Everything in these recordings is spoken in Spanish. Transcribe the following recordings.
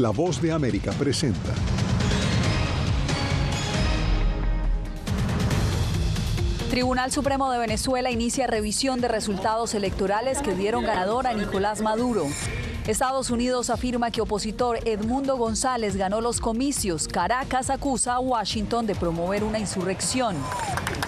La Voz de América presenta. Tribunal Supremo de Venezuela inicia revisión de resultados electorales que dieron ganador a Nicolás Maduro. Estados Unidos afirma que opositor Edmundo González ganó los comicios. Caracas acusa a Washington de promover una insurrección.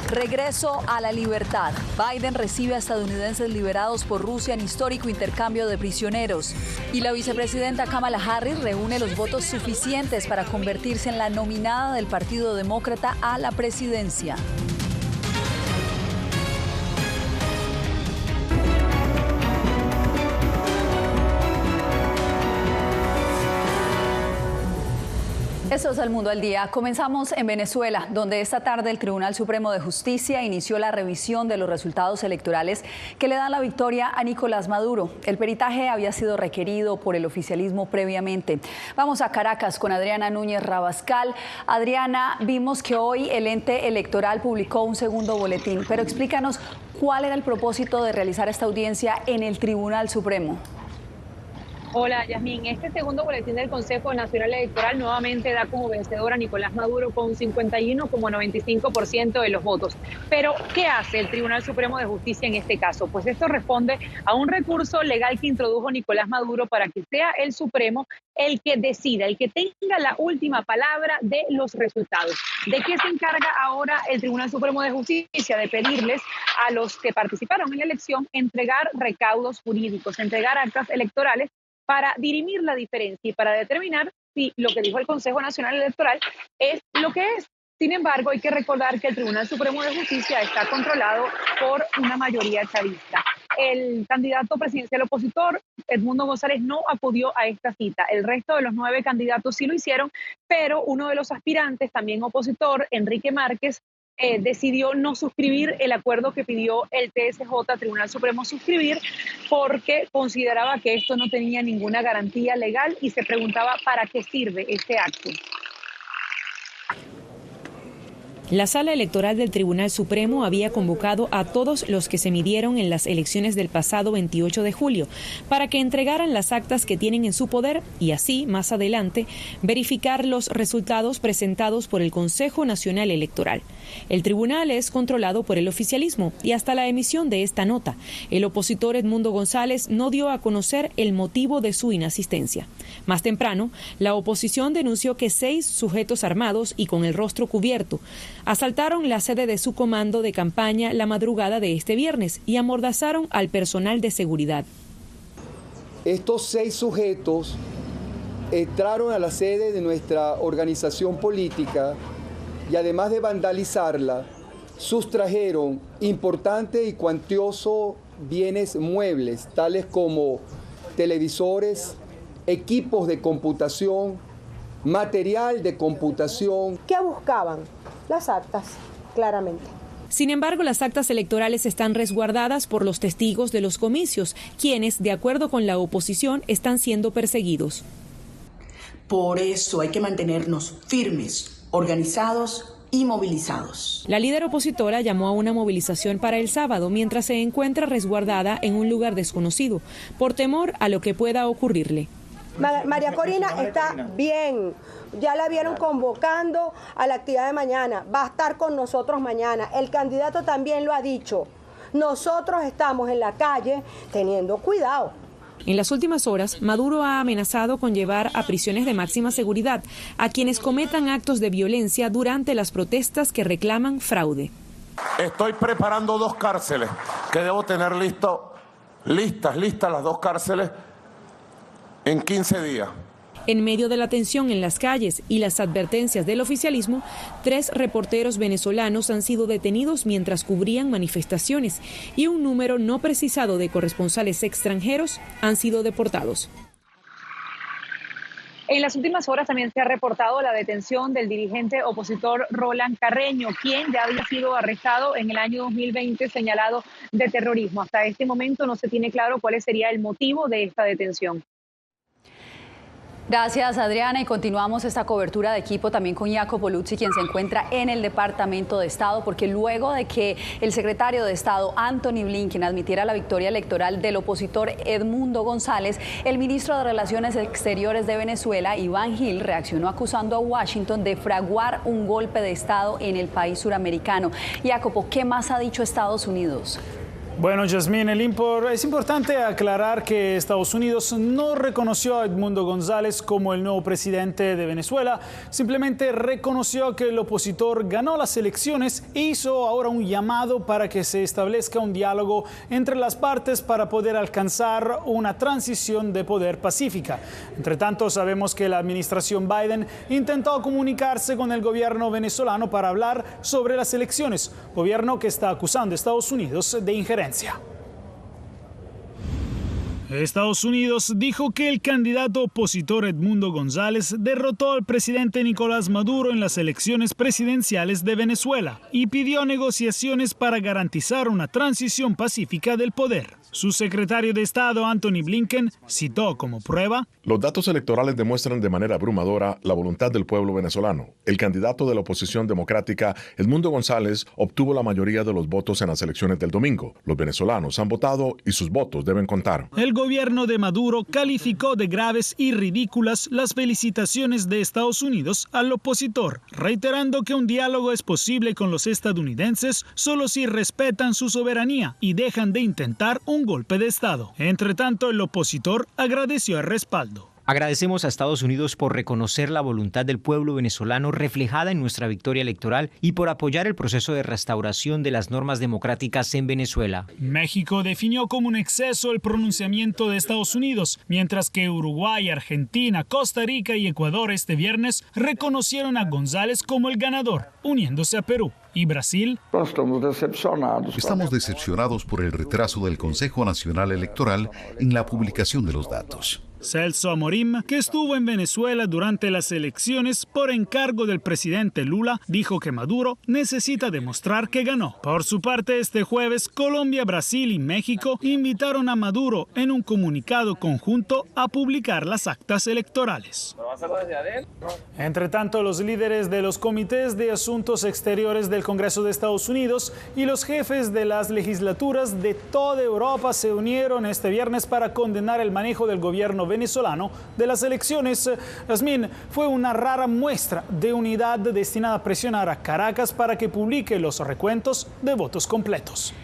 Regreso a la libertad. Biden recibe a estadounidenses liberados por Rusia en histórico intercambio de prisioneros. Y la vicepresidenta Kamala Harris reúne los votos suficientes para convertirse en la nominada del Partido Demócrata a la presidencia. Esto es El Mundo al Día. Comenzamos en Venezuela, donde esta tarde el Tribunal Supremo de Justicia inició la revisión de los resultados electorales que le dan la victoria a Nicolás Maduro. El peritaje había sido requerido por el oficialismo previamente. Vamos a Caracas con Adriana Núñez Rabascal. Adriana, vimos que hoy el ente electoral publicó un segundo boletín, pero explícanos cuál era el propósito de realizar esta audiencia en el Tribunal Supremo. Hola, Yasmín. Este segundo boletín del Consejo Nacional Electoral nuevamente da como vencedor a Nicolás Maduro con 51,95% de los votos. Pero, ¿qué hace el Tribunal Supremo de Justicia en este caso? Pues esto responde a un recurso legal que introdujo Nicolás Maduro para que sea el Supremo el que decida, el que tenga la última palabra de los resultados. ¿De qué se encarga ahora el Tribunal Supremo de Justicia? De pedirles a los que participaron en la elección entregar recaudos jurídicos, entregar actas electorales para dirimir la diferencia y para determinar si lo que dijo el Consejo Nacional Electoral es lo que es. Sin embargo, hay que recordar que el Tribunal Supremo de Justicia está controlado por una mayoría chavista. El candidato presidencial opositor, Edmundo González, no acudió a esta cita. El resto de los 9 candidatos sí lo hicieron, pero uno de los aspirantes, también opositor, Enrique Márquez, decidió no suscribir el acuerdo que pidió el TSJ, Tribunal Supremo, suscribir, porque consideraba que esto no tenía ninguna garantía legal y se preguntaba para qué sirve este acto. La Sala Electoral del Tribunal Supremo había convocado a todos los que se midieron en las elecciones del pasado 28 de julio para que entregaran las actas que tienen en su poder y así, más adelante, verificar los resultados presentados por el Consejo Nacional Electoral. El tribunal es controlado por el oficialismo y hasta la emisión de esta nota, el opositor Edmundo González no dio a conocer el motivo de su inasistencia. Más temprano, la oposición denunció que 6 sujetos armados y con el rostro cubierto asaltaron la sede de su comando de campaña la madrugada de este viernes y amordazaron al personal de seguridad. Estos 6 sujetos entraron a la sede de nuestra organización política y además de vandalizarla, sustrajeron importantes y cuantiosos bienes muebles, tales como televisores, equipos de computación, material de computación. ¿Qué buscaban? Las actas, claramente. Sin embargo, las actas electorales están resguardadas por los testigos de los comicios, quienes, de acuerdo con la oposición, están siendo perseguidos. Por eso hay que mantenernos firmes, organizados y movilizados. La líder opositora llamó a una movilización para el sábado, mientras se encuentra resguardada en un lugar desconocido, por temor a lo que pueda ocurrirle. María Corina está bien, ya la vieron convocando a la actividad de mañana, va a estar con nosotros mañana, el candidato también lo ha dicho, nosotros estamos en la calle teniendo cuidado. En las últimas horas, Maduro ha amenazado con llevar a prisiones de máxima seguridad a quienes cometan actos de violencia durante las protestas que reclaman fraude. Estoy preparando 2 cárceles que debo tener listas las 2 cárceles en 15 días. En medio de la tensión en las calles y las advertencias del oficialismo, 3 reporteros venezolanos han sido detenidos mientras cubrían manifestaciones y un número no precisado de corresponsales extranjeros han sido deportados. En las últimas horas también se ha reportado la detención del dirigente opositor Roland Carreño, quien ya había sido arrestado en el año 2020 señalado de terrorismo. Hasta este momento no se tiene claro cuál sería el motivo de esta detención. Gracias, Adriana, y continuamos esta cobertura de equipo también con Jacopo Luzzi, quien se encuentra en el Departamento de Estado, porque luego de que el secretario de Estado, Antony Blinken, admitiera la victoria electoral del opositor Edmundo González, el ministro de Relaciones Exteriores de Venezuela, Iván Gil, reaccionó acusando a Washington de fraguar un golpe de Estado en el país suramericano. Jacopo, ¿qué más ha dicho Estados Unidos? Bueno, Yasmín, es importante aclarar que Estados Unidos no reconoció a Edmundo González como el nuevo presidente de Venezuela, simplemente reconoció que el opositor ganó las elecciones e hizo ahora un llamado para que se establezca un diálogo entre las partes para poder alcanzar una transición de poder pacífica. Entre tanto, sabemos que la administración Biden intentó comunicarse con el gobierno venezolano para hablar sobre las elecciones, gobierno que está acusando a Estados Unidos de injerencia. Estados Unidos dijo que el candidato opositor Edmundo González derrotó al presidente Nicolás Maduro en las elecciones presidenciales de Venezuela y pidió negociaciones para garantizar una transición pacífica del poder. Su secretario de Estado, Antony Blinken, citó como prueba: los datos electorales demuestran de manera abrumadora la voluntad del pueblo venezolano. El candidato de la oposición democrática, Edmundo González, obtuvo la mayoría de los votos en las elecciones del domingo. Los venezolanos han votado y sus votos deben contar. El gobierno de Maduro calificó de graves y ridículas las felicitaciones de Estados Unidos al opositor, reiterando que un diálogo es posible con los estadounidenses solo si respetan su soberanía y dejan de intentar un golpe de Estado. Entre tanto, el opositor agradeció el respaldo. Agradecemos a Estados Unidos por reconocer la voluntad del pueblo venezolano reflejada en nuestra victoria electoral y por apoyar el proceso de restauración de las normas democráticas en Venezuela. México definió como un exceso el pronunciamiento de Estados Unidos, mientras que Uruguay, Argentina, Costa Rica y Ecuador este viernes reconocieron a González como el ganador, uniéndose a Perú. ¿Y Brasil? Estamos decepcionados por el retraso del Consejo Nacional Electoral en la publicación de los datos. Celso Amorim, que estuvo en Venezuela durante las elecciones por encargo del presidente Lula, dijo que Maduro necesita demostrar que ganó. Por su parte, este jueves, Colombia, Brasil y México invitaron a Maduro en un comunicado conjunto a publicar las actas electorales. Entre tanto, los líderes de los comités de asuntos exteriores del Congreso de Estados Unidos y los jefes de las legislaturas de toda Europa se unieron este viernes para condenar el manejo del gobierno venezolano de las elecciones. Yasmín, fue una rara muestra de unidad destinada a presionar a Caracas para que publique los recuentos de votos completos.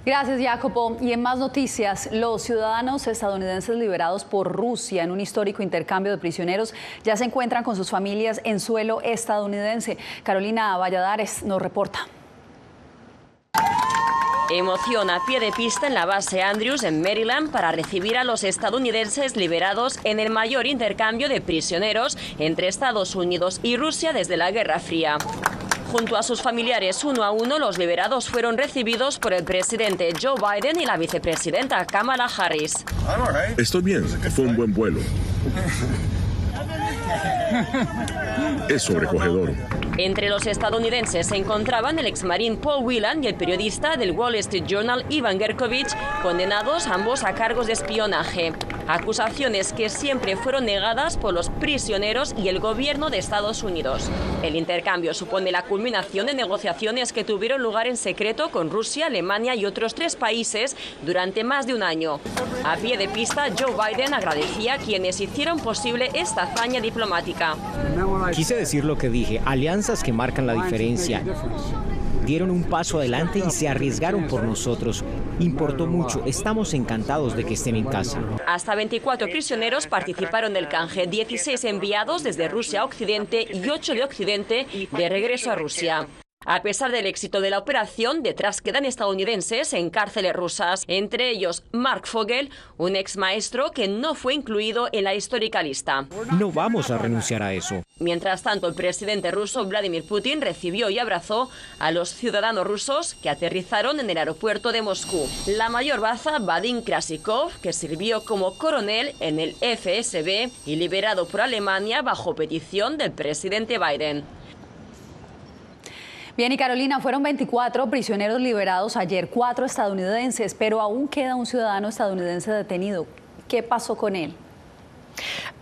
Gracias, Jacopo. Y en más noticias, los ciudadanos estadounidenses liberados por Rusia en un histórico intercambio de prisioneros ya se encuentran con sus familias en suelo estadounidense. Carolina Valladares nos reporta. Emoción a pie de pista en la base Andrews en Maryland para recibir a los estadounidenses liberados en el mayor intercambio de prisioneros entre Estados Unidos y Rusia desde la Guerra Fría. Junto a sus familiares, uno a uno, los liberados fueron recibidos por el presidente Joe Biden y la vicepresidenta Kamala Harris. Estoy bien, fue un buen vuelo. Es sobrecogedor. Entre los estadounidenses se encontraban el exmarín Paul Whelan y el periodista del Wall Street Journal Ivan Gershkovich, condenados ambos a cargos de espionaje. Acusaciones que siempre fueron negadas por los prisioneros y el gobierno de Estados Unidos. El intercambio supone la culminación de negociaciones que tuvieron lugar en secreto con Rusia, Alemania y otros 3 países durante más de un año. A pie de pista, Joe Biden agradecía a quienes hicieron posible esta hazaña diplomática. Quise decir lo que dije, alianzas que marcan la diferencia. Dieron un paso adelante y se arriesgaron por nosotros. Importó mucho. Estamos encantados de que estén en casa. Hasta 24 prisioneros participaron del canje, 16 enviados desde Rusia a Occidente y 8 de Occidente de regreso a Rusia. A pesar del éxito de la operación, detrás quedan estadounidenses en cárceles rusas, entre ellos Mark Fogel, un ex maestro que no fue incluido en la histórica lista. No vamos a renunciar a eso. Mientras tanto, el presidente ruso Vladimir Putin recibió y abrazó a los ciudadanos rusos que aterrizaron en el aeropuerto de Moscú. La mayor baza, Vadim Krasikov, que sirvió como coronel en el FSB y liberado por Alemania bajo petición del presidente Biden. Bien, y Carolina, fueron 24 prisioneros liberados ayer, 4 estadounidenses, pero aún queda un ciudadano estadounidense detenido. ¿Qué pasó con él?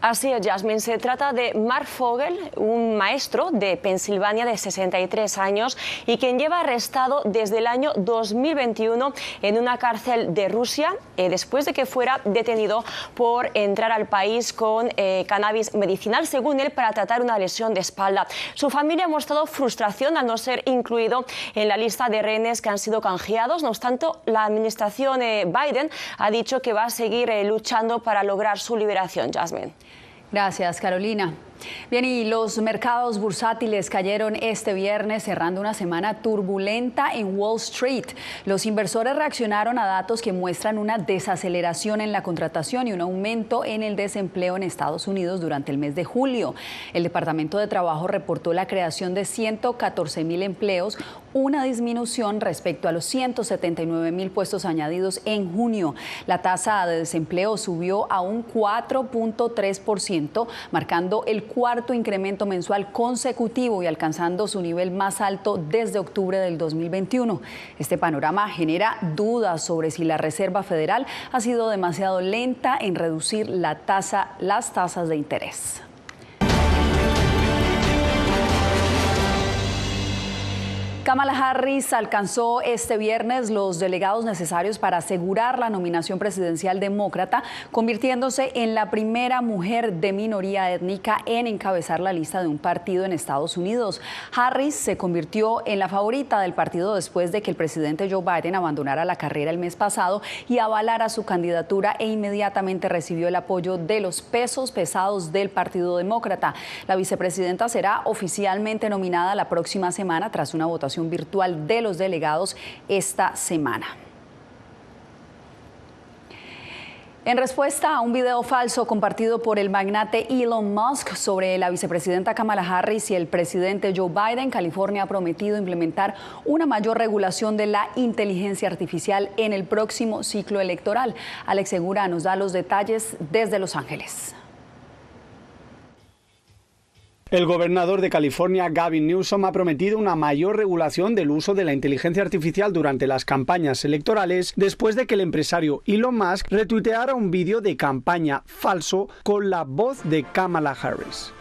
Así es, Jasmine. Se trata de Mark Fogel, un maestro de Pensilvania de 63 años y quien lleva arrestado desde el año 2021 en una cárcel de Rusia después de que fuera detenido por entrar al país con cannabis medicinal, según él, para tratar una lesión de espalda. Su familia ha mostrado frustración al no ser incluido en la lista de rehenes que han sido canjeados. No obstante, la administración Biden ha dicho que va a seguir luchando para lograr su liberación. Jasmine. Gracias, Carolina. Bien, y los mercados bursátiles cayeron este viernes, cerrando una semana turbulenta en Wall Street. Los inversores reaccionaron a datos que muestran una desaceleración en la contratación y un aumento en el desempleo en Estados Unidos durante el mes de julio. El Departamento de Trabajo reportó la creación de 114,000 empleos, una disminución respecto a los 179,000 puestos añadidos en junio. La tasa de desempleo subió a un 4.3%, marcando el cuarto incremento mensual consecutivo y alcanzando su nivel más alto desde octubre del 2021. Este panorama genera dudas sobre si la Reserva Federal ha sido demasiado lenta en reducir las tasas de interés. Kamala Harris alcanzó este viernes los delegados necesarios para asegurar la nominación presidencial demócrata, convirtiéndose en la primera mujer de minoría étnica en encabezar la lista de un partido en Estados Unidos. Harris se convirtió en la favorita del partido después de que el presidente Joe Biden abandonara la carrera el mes pasado y avalara su candidatura, e inmediatamente recibió el apoyo de los pesos pesados del Partido Demócrata. La vicepresidenta será oficialmente nominada la próxima semana tras una votación virtual de los delegados esta semana. En respuesta a un video falso compartido por el magnate Elon Musk sobre la vicepresidenta Kamala Harris y el presidente Joe Biden, California ha prometido implementar una mayor regulación de la inteligencia artificial en el próximo ciclo electoral. Alex Segura nos da los detalles desde Los Ángeles. El gobernador de California, Gavin Newsom, ha prometido una mayor regulación del uso de la inteligencia artificial durante las campañas electorales después de que el empresario Elon Musk retuiteara un vídeo de campaña falso con la voz de Kamala Harris.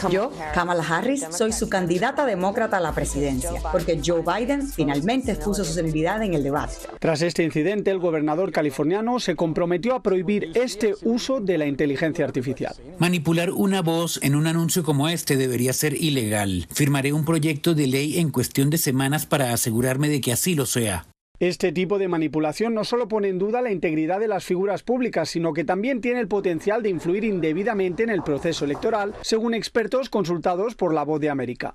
Yo, Kamala Harris, soy su candidata demócrata a la presidencia, porque Joe Biden finalmente expuso su sensibilidad en el debate. Tras este incidente, el gobernador californiano se comprometió a prohibir este uso de la inteligencia artificial. Manipular una voz en un anuncio como este debería ser ilegal. Firmaré un proyecto de ley en cuestión de semanas para asegurarme de que así lo sea. Este tipo de manipulación no solo pone en duda la integridad de las figuras públicas, sino que también tiene el potencial de influir indebidamente en el proceso electoral, según expertos consultados por La Voz de América.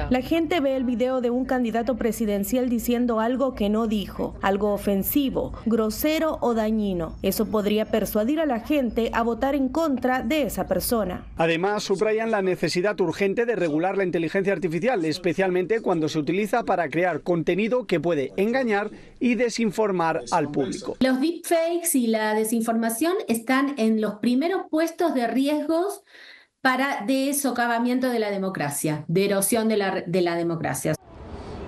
La gente ve el video de un candidato presidencial diciendo algo que no dijo, algo ofensivo, grosero o dañino. Eso podría persuadir a la gente a votar en contra de esa persona. Además, subrayan la necesidad urgente de regular la inteligencia artificial, especialmente cuando se utiliza para crear contenido que puede engañar y desinformar al público. Los deepfakes y la desinformación están en los primeros puestos de riesgos de socavamiento de la democracia, de erosión de la democracia.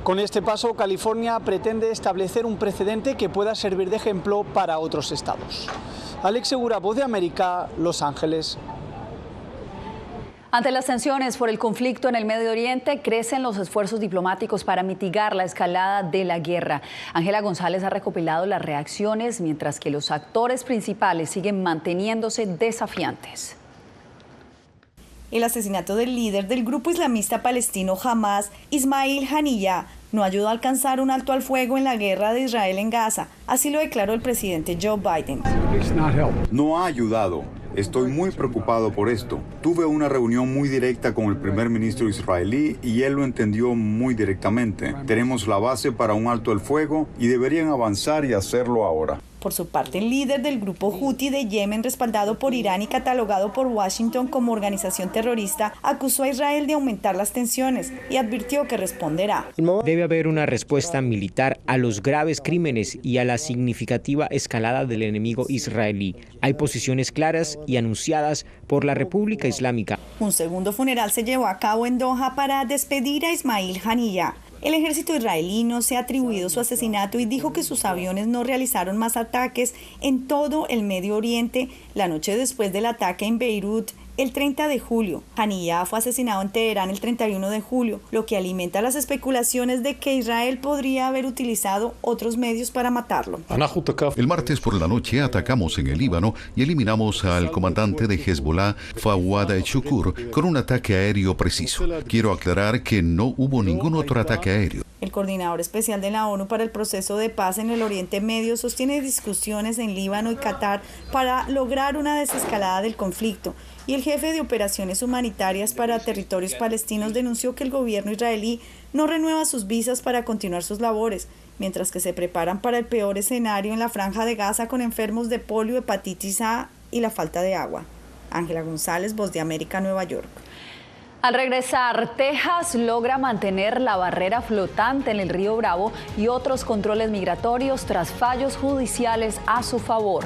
Con este paso, California pretende establecer un precedente que pueda servir de ejemplo para otros estados. Alex Segura, Voz de América, Los Ángeles. Ante las tensiones por el conflicto en el Medio Oriente, crecen los esfuerzos diplomáticos para mitigar la escalada de la guerra. Ángela González ha recopilado las reacciones, mientras que los actores principales siguen manteniéndose desafiantes. El asesinato del líder del grupo islamista palestino Hamas, Ismail Haniyeh, no ayudó a alcanzar un alto al fuego en la guerra de Israel en Gaza. Así lo declaró el presidente Joe Biden. No ha ayudado. Estoy muy preocupado por esto. Tuve una reunión muy directa con el primer ministro israelí y él lo entendió muy directamente. Tenemos la base para un alto al fuego y deberían avanzar y hacerlo ahora. Por su parte, el líder del grupo Houthi de Yemen, respaldado por Irán y catalogado por Washington como organización terrorista, acusó a Israel de aumentar las tensiones y advirtió que responderá. Debe haber una respuesta militar a los graves crímenes y a la significativa escalada del enemigo israelí. Hay posiciones claras y anunciadas por la República Islámica. Un segundo funeral se llevó a cabo en Doha para despedir a Ismail Haniyeh. El ejército israelí no se ha atribuido su asesinato y dijo que sus aviones no realizaron más ataques en todo el Medio Oriente la noche después del ataque en Beirut el 30 de julio. Haniyeh fue asesinado en Teherán el 31 de julio, lo que alimenta las especulaciones de que Israel podría haber utilizado otros medios para matarlo. El martes por la noche atacamos en el Líbano y eliminamos al comandante de Hezbollah, Fawad Shukur, con un ataque aéreo preciso. Quiero aclarar que no hubo ningún otro ataque aéreo. El coordinador especial de la ONU para el proceso de paz en el Oriente Medio sostiene discusiones en Líbano y Qatar para lograr una desescalada del conflicto. Y el jefe de operaciones humanitarias para territorios palestinos denunció que el gobierno israelí no renueva sus visas para continuar sus labores, mientras que se preparan para el peor escenario en la franja de Gaza con enfermos de polio, hepatitis A y la falta de agua. Ángela González, Voz de América, Nueva York. Al regresar, Texas logra mantener la barrera flotante en el río Bravo y otros controles migratorios tras fallos judiciales a su favor.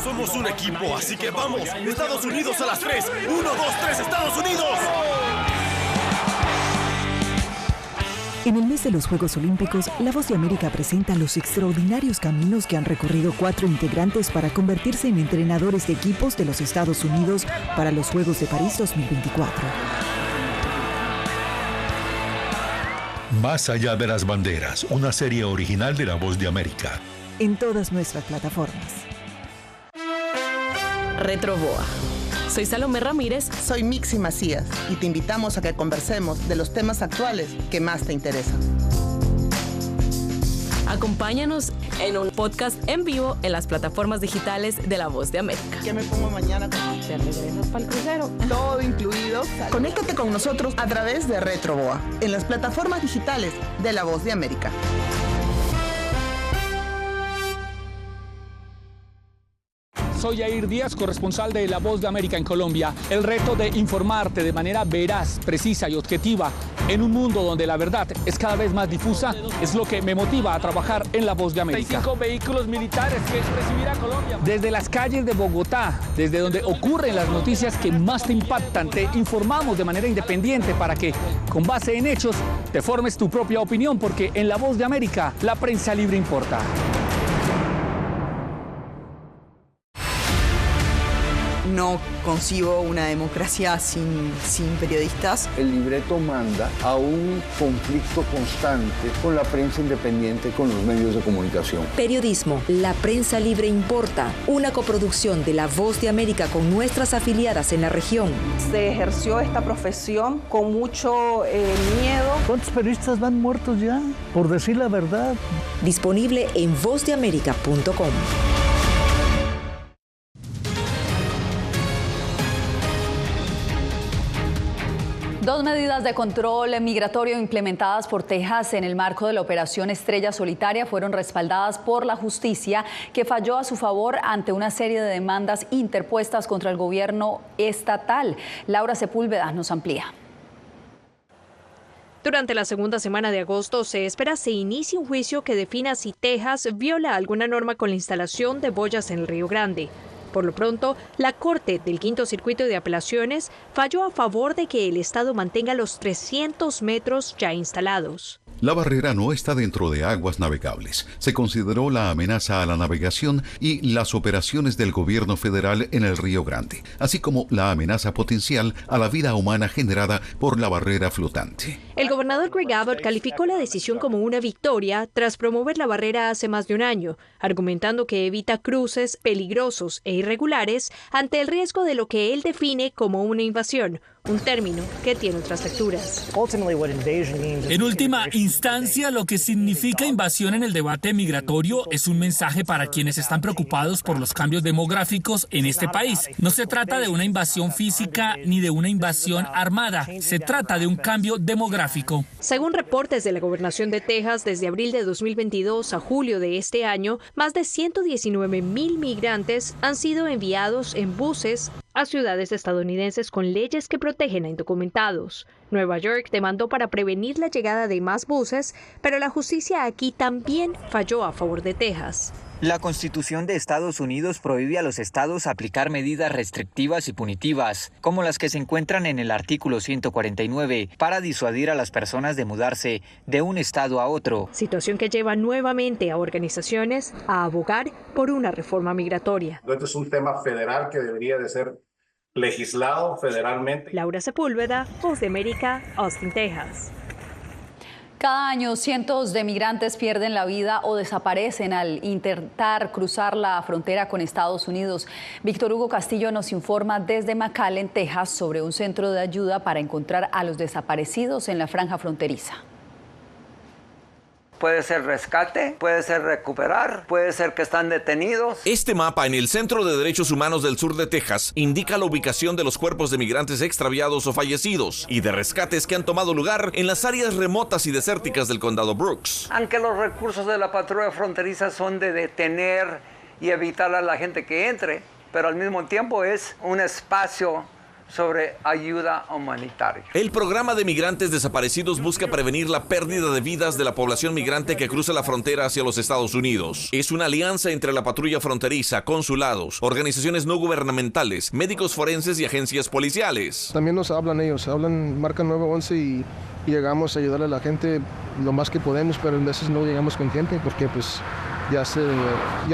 Somos un equipo, así que vamos. Estados Unidos a las 3. 1, 2, 3, Estados Unidos. En el mes de los Juegos Olímpicos, La Voz de América presenta los extraordinarios caminos que han recorrido 4 integrantes para convertirse en entrenadores de equipos de los Estados Unidos para los Juegos de París 2024. Más allá de las banderas, una serie original de La Voz de América. En todas nuestras plataformas. Retroboa. Soy Salomé Ramírez. Soy Mixi Macías y te invitamos a que conversemos de los temas actuales que más te interesan. Acompáñanos en un podcast en vivo en las plataformas digitales de La Voz de América. ¿Qué me pongo mañana? ¿Te regresas para el crucero? Todo incluido. Conéctate con nosotros a través de Retroboa en las plataformas digitales de La Voz de América. Soy Yair Díaz, corresponsal de La Voz de América en Colombia. El reto de informarte de manera veraz, precisa y objetiva en un mundo donde la verdad es cada vez más difusa es lo que me motiva a trabajar en La Voz de América. 35 vehículos militares que recibirá Colombia. Desde las calles de Bogotá, desde donde ocurren las noticias que más te impactan, te informamos de manera independiente para que, con base en hechos, te formes tu propia opinión, porque en La Voz de América la prensa libre importa. No concibo una democracia sin periodistas. El libreto manda a un conflicto constante con la prensa independiente, con los medios de comunicación. Periodismo, la prensa libre importa. Una coproducción de La Voz de América con nuestras afiliadas en la región. Se ejerció esta profesión con mucho miedo. ¿Cuántos periodistas van muertos ya por decir la verdad? Disponible en vozdeamerica.com. Dos medidas de control migratorio implementadas por Texas en el marco de la operación Estrella Solitaria fueron respaldadas por la justicia, que falló a su favor ante una serie de demandas interpuestas contra el gobierno estatal. Laura Sepúlveda nos amplía. Durante la segunda semana de agosto se espera se inicie un juicio que defina si Texas viola alguna norma con la instalación de boyas en el Río Grande. Por lo pronto, la Corte del Quinto Circuito de Apelaciones falló a favor de que el Estado mantenga los 300 metros ya instalados. La barrera no está dentro de aguas navegables. Se consideró la amenaza a la navegación y las operaciones del gobierno federal en el Río Grande, así como la amenaza potencial a la vida humana generada por la barrera flotante. El gobernador Greg Abbott calificó la decisión como una victoria tras promover la barrera hace más de un año, argumentando que evita cruces peligrosos e irregulares ante el riesgo de lo que él define como una invasión, un término que tiene otras lecturas. En última instancia, lo que significa invasión en el debate migratorio es un mensaje para quienes están preocupados por los cambios demográficos en este país. No se trata de una invasión física ni de una invasión armada, se trata de un cambio demográfico. Según reportes de la Gobernación de Texas, desde abril de 2022 a julio de este año, más de 119,000 migrantes han sido enviados en buses a ciudades estadounidenses con leyes que protegen a indocumentados. Nueva York demandó para prevenir la llegada de más buses, pero la justicia aquí también falló a favor de Texas. La Constitución de Estados Unidos prohíbe a los estados aplicar medidas restrictivas y punitivas, como las que se encuentran en el artículo 149, para disuadir a las personas de mudarse de un estado a otro. Situación que lleva nuevamente a organizaciones a abogar por una reforma migratoria. Este es un tema federal que debería de ser legislado federalmente. Laura Sepúlveda, Voz de América, Austin, Texas. Cada año cientos de migrantes pierden la vida o desaparecen al intentar cruzar la frontera con Estados Unidos. Víctor Hugo Castillo nos informa desde McAllen, Texas, sobre un centro de ayuda para encontrar a los desaparecidos en la franja fronteriza. Puede ser rescate, puede ser recuperar, puede ser que están detenidos. Este mapa en el Centro de Derechos Humanos del sur de Texas indica la ubicación de los cuerpos de migrantes extraviados o fallecidos y de rescates que han tomado lugar en las áreas remotas y desérticas del condado Brooks. Aunque los recursos de la patrulla fronteriza son de detener y evitar a la gente que entre, pero al mismo tiempo es un espacio sobre ayuda humanitaria. El programa de migrantes desaparecidos busca prevenir la pérdida de vidas de la población migrante que cruza la frontera hacia los Estados Unidos. Es una alianza entre la patrulla fronteriza, consulados, organizaciones no gubernamentales, médicos forenses y agencias policiales. También nos hablan ellos, marcan 911 y llegamos a ayudarle a la gente lo más que podemos, pero a veces no llegamos con gente porque pues ya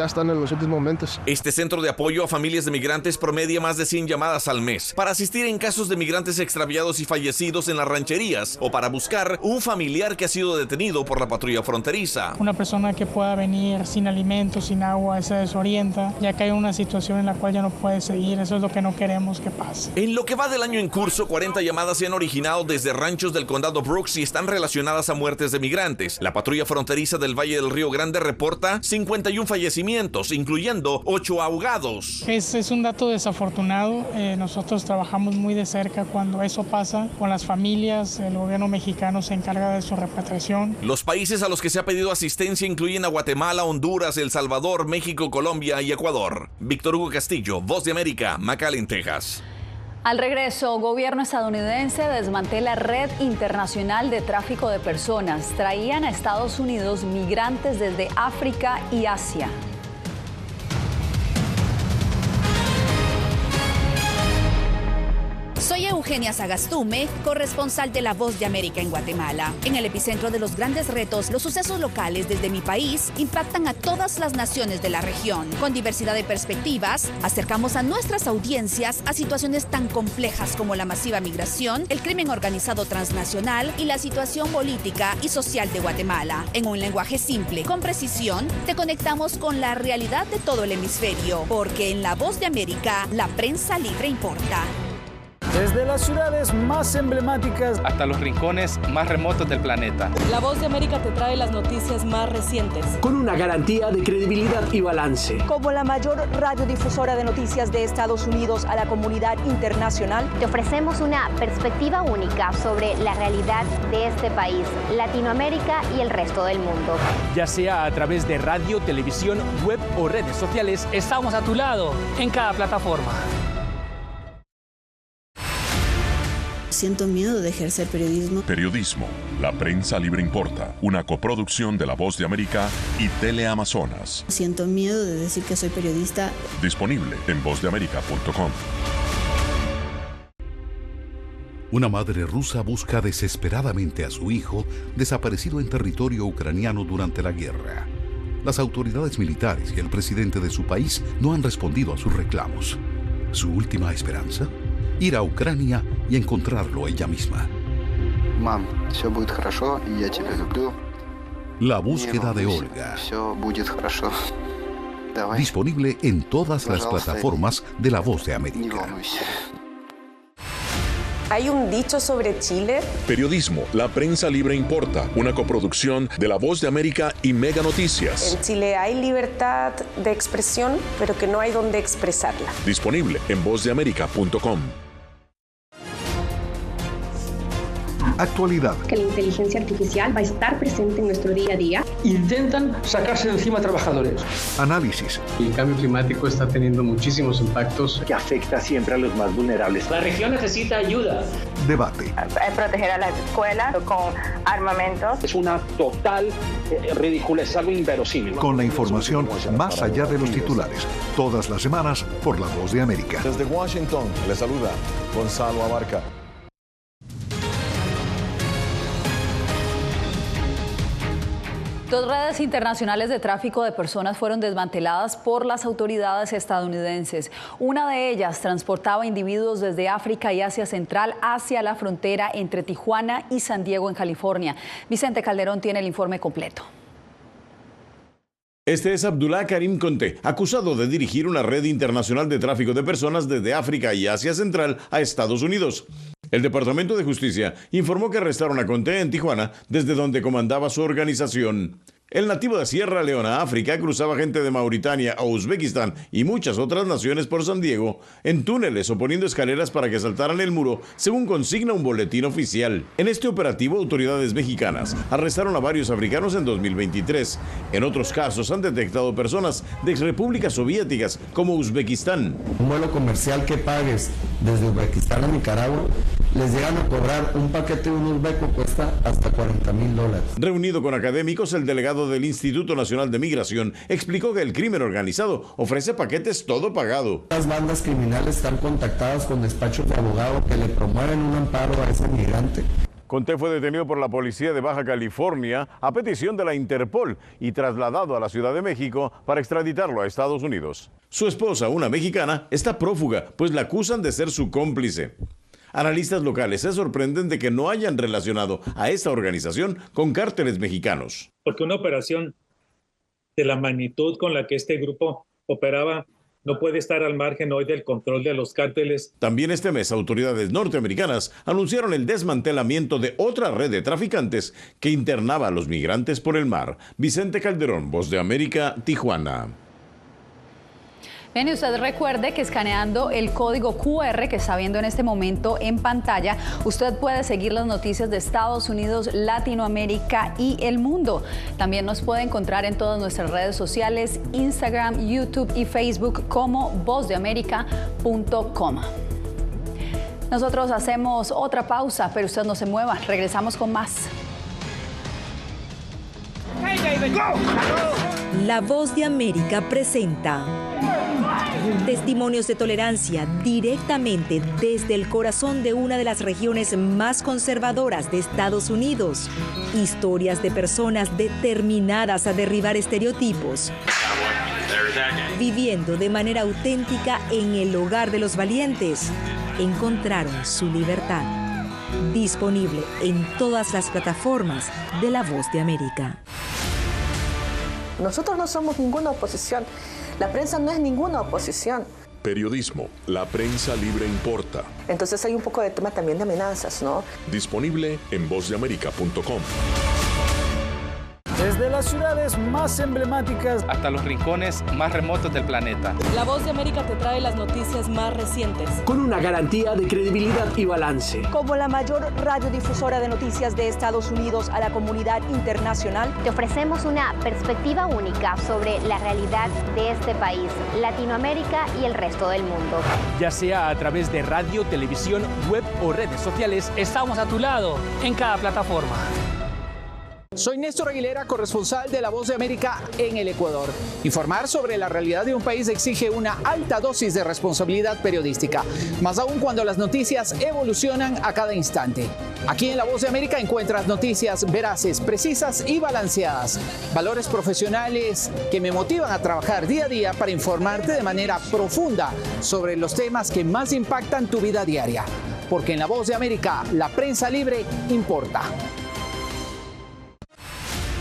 están en los últimos momentos. Este centro de apoyo a familias de migrantes promedia más de 100 llamadas al mes para asistir en casos de migrantes extraviados y fallecidos en las rancherías o para buscar un familiar que ha sido detenido por la patrulla fronteriza. Una persona que pueda venir sin alimentos, sin agua, se desorienta, ya que hay una situación en la cual ya no puede seguir. Eso es lo que no queremos que pase. En lo que va del año en curso, 40 llamadas se han originado desde ranchos del condado Brooks y están relacionadas a muertes de migrantes. La patrulla fronteriza del Valle del Río Grande reporta 51 fallecimientos, incluyendo 8 ahogados. Es un dato desafortunado. Nosotros trabajamos muy de cerca cuando eso pasa con las familias. El gobierno mexicano se encarga de su repatriación. Los países a los que se ha pedido asistencia incluyen a Guatemala, Honduras, El Salvador, México, Colombia y Ecuador. Víctor Hugo Castillo, Voz de América, McAllen, Texas. Al regreso, gobierno estadounidense desmantela red internacional de tráfico de personas. Traían a Estados Unidos migrantes desde África y Asia. Soy Eugenia Sagastume, corresponsal de La Voz de América en Guatemala. En el epicentro de los grandes retos, los sucesos locales desde mi país impactan a todas las naciones de la región. Con diversidad de perspectivas, acercamos a nuestras audiencias a situaciones tan complejas como la masiva migración, el crimen organizado transnacional y la situación política y social de Guatemala. En un lenguaje simple, con precisión, te conectamos con la realidad de todo el hemisferio, porque en La Voz de América, la prensa libre importa. Desde las ciudades más emblemáticas hasta los rincones más remotos del planeta. La Voz de América te trae las noticias más recientes. Con una garantía de credibilidad y balance. Como la mayor radiodifusora de noticias de Estados Unidos a la comunidad internacional, te ofrecemos una perspectiva única sobre la realidad de este país, Latinoamérica y el resto del mundo. Ya sea a través de radio, televisión, web o redes sociales, estamos a tu lado en cada plataforma. Siento miedo de ejercer periodismo. Periodismo. La prensa libre importa. Una coproducción de La Voz de América y Teleamazonas. Siento miedo de decir que soy periodista. Disponible en vozdeamerica.com. Una madre rusa busca desesperadamente a su hijo desaparecido en territorio ucraniano durante la guerra. Las autoridades militares y el presidente de su país no han respondido a sus reclamos. ¿Su última esperanza? Ir a Ucrania y encontrarlo ella misma. Mam, все будет хорошо, y я тебя люблю. La búsqueda de Olga. Все будет хорошо. Давай. Disponible en todas las plataformas de La Voz de América. ¿Hay un dicho sobre Chile? Periodismo. La prensa libre importa. Una coproducción de La Voz de América y Mega Noticias. En Chile hay libertad de expresión, pero que no hay donde expresarla. Disponible en vozdeamerica.com. actualidad. Que la inteligencia artificial va a estar presente en nuestro día a día. Intentan sacarse de encima a trabajadores. Análisis. El cambio climático está teniendo muchísimos impactos que afecta siempre a los más vulnerables. La región necesita ayuda. Debate. Proteger a las escuelas con armamentos. Es una total ridícula, es algo inverosímil. Con la información más allá de los titulares. Todas las semanas por La Voz de América. Desde Washington, le saluda Gonzalo Abarca. Dos redes internacionales de tráfico de personas fueron desmanteladas por las autoridades estadounidenses. Una de ellas transportaba individuos desde África y Asia Central hacia la frontera entre Tijuana y San Diego, en California. Vicente Calderón tiene el informe completo. Este es Abdullah Karim Conté, acusado de dirigir una red internacional de tráfico de personas desde África y Asia Central a Estados Unidos. El Departamento de Justicia informó que arrestaron a Conté en Tijuana, desde donde comandaba su organización. El nativo de Sierra Leona, África, cruzaba gente de Mauritania a Uzbekistán y muchas otras naciones por San Diego en túneles o poniendo escaleras para que saltaran el muro, según consigna un boletín oficial. En este operativo, autoridades mexicanas arrestaron a varios africanos en 2023. En otros casos han detectado personas de exrepúblicas soviéticas como Uzbekistán. Un vuelo comercial que pagues desde Uzbekistán a Nicaragua, les llegan a cobrar un paquete de un uzbeco cuesta hasta $40,000. Reunido con académicos, el delegado del Instituto Nacional de Migración explicó que el crimen organizado ofrece paquetes todo pagado. Las bandas criminales están contactadas con despachos de abogados que le promueven un amparo a ese migrante. Conté fue detenido por la policía de Baja California a petición de la Interpol y trasladado a la Ciudad de México para extraditarlo a Estados Unidos. Su esposa, una mexicana, está prófuga, pues la acusan de ser su cómplice. Analistas locales se sorprenden de que no hayan relacionado a esta organización con cárteles mexicanos. Porque una operación de la magnitud con la que este grupo operaba no puede estar al margen hoy del control de los cárteles. También este mes, autoridades norteamericanas anunciaron el desmantelamiento de otra red de traficantes que internaba a los migrantes por el mar. Vicente Calderón, Voz de América, Tijuana. Bien, y usted recuerde que escaneando el código QR que está viendo en este momento en pantalla, usted puede seguir las noticias de Estados Unidos, Latinoamérica y el mundo. También nos puede encontrar en todas nuestras redes sociales, Instagram, YouTube y Facebook como vozdeamerica.com. Nosotros hacemos otra pausa, pero usted no se mueva. Regresamos con más. La Voz de América presenta testimonios de tolerancia directamente desde el corazón de una de las regiones más conservadoras de Estados Unidos. Historias de personas determinadas a derribar estereotipos, viviendo de manera auténtica en el hogar de los valientes. Encontraron su libertad. Disponible en todas las plataformas de La Voz de América. Nosotros no somos ninguna oposición. La prensa no es ninguna oposición. Periodismo, la prensa libre importa. Entonces hay un poco de tema también de amenazas, ¿no? Disponible en vozdeamerica.com. Desde las ciudades más emblemáticas hasta los rincones más remotos del planeta. La Voz de América te trae las noticias más recientes. Con una garantía de credibilidad y balance. Como la mayor radiodifusora de noticias de Estados Unidos a la comunidad internacional, te ofrecemos una perspectiva única sobre la realidad de este país, Latinoamérica y el resto del mundo. Ya sea a través de radio, televisión, web o redes sociales, estamos a tu lado en cada plataforma. Soy Néstor Aguilera, corresponsal de La Voz de América en el Ecuador. Informar sobre la realidad de un país exige una alta dosis de responsabilidad periodística, más aún cuando las noticias evolucionan a cada instante. Aquí en La Voz de América encuentras noticias veraces, precisas y balanceadas. Valores profesionales que me motivan a trabajar día a día para informarte de manera profunda sobre los temas que más impactan tu vida diaria. Porque en La Voz de América, la prensa libre importa.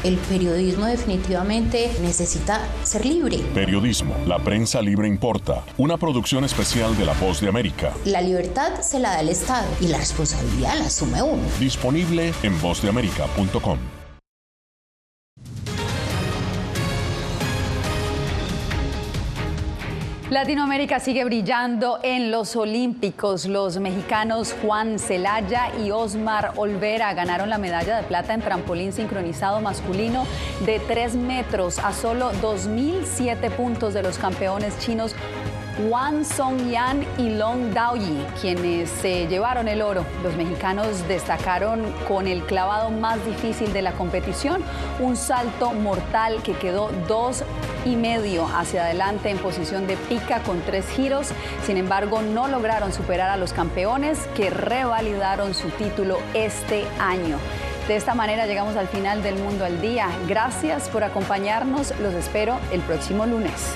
El periodismo definitivamente necesita ser libre. Periodismo, la prensa libre importa. Una producción especial de La Voz de América. La libertad se la da el Estado y la responsabilidad la asume uno. Disponible en vozdeamerica.com. Latinoamérica sigue brillando en los Olímpicos. Los mexicanos Juan Celaya y Osmar Olvera ganaron la medalla de plata en trampolín sincronizado masculino de 3 metros a solo 2007 puntos de los campeones chinos Wang Songyan y Long Daoyi, quienes se llevaron el oro. Los mexicanos destacaron con el clavado más difícil de la competición, un salto mortal que quedó 2,5 hacia adelante en posición de pica con 3 giros. Sin embargo, no lograron superar a los campeones, que revalidaron su título este año. De esta manera llegamos al final del Mundo al Día. Gracias por acompañarnos. Los espero el próximo lunes.